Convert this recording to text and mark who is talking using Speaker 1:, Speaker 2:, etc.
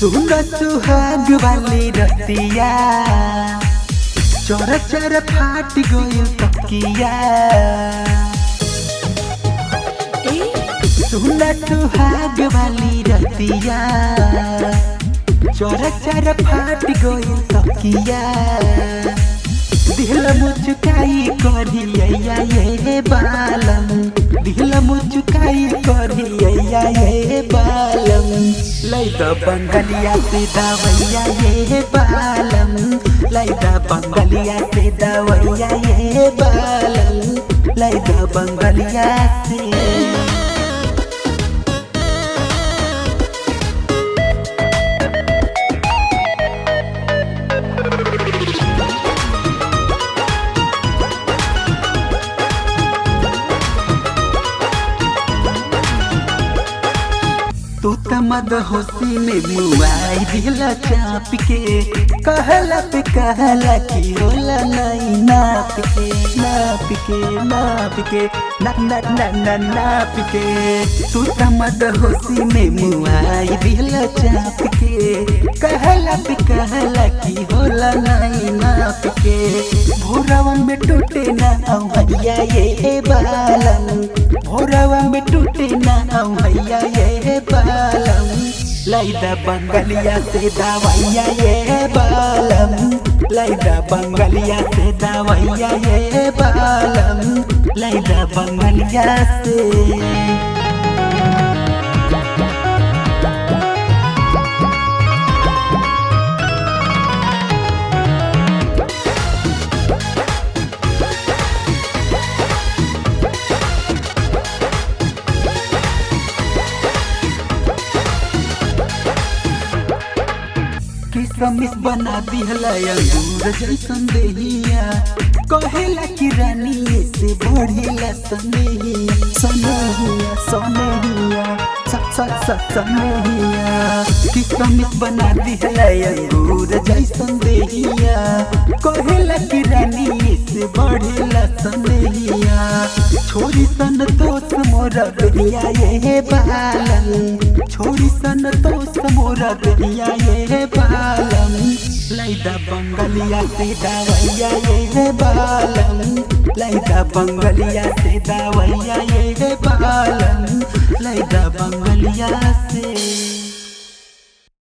Speaker 1: सुन सुहाग वाली रतिया चोर चर फाट गयो तकिया। सुन सुहाग वाली रतिया चोर चर फाट गयो तकिया। दिल मुचुकाई करिया ये बालम, दिल मुचुकाई करिया ये बालम। लैदा बंगलिया से दवैया ये बालम, लैदा बंगलिया से दवैया ये बालम, लैदा बंगलिया से। तू तमद होशी में मुआई दिला चाप के, कहला पे कहला की होला नहीं नाप के नाप के नाप के ना ना ना ना नाप के। तू तमद होशी में मुआई दिला चाप के, कहला पे कहला की होला नहीं नाप के। भोरवा में टूटे ना भैया ये बालम, भोरवा में टूटे ना भैया ये बालम। लैदा बंगलिया से दवैया ये बालम, लैदा बंगलिया से दवैया ये बालम, लैदा बंगलिया से। किसमिस बना दिहला अंगूर जैसन देहिया, कहेला कि रानी से बढ़ेला सनेहिया सनेहिया सनेहिया सनेहिया। किसमिस बना दिहला अंगूर जैसन देहिया, कहेला कि रानी से बढ़ेला सनेहिया। छोरी सन दोस्त मोरा गैया ये बालम, छोरी सन दोस्त मोरा गैया ये बालम। लैदा बंगलिया से दवैया ये बालम, लैदा बंगलिया से दवैया ये बालम, लैदा बंगलिया से।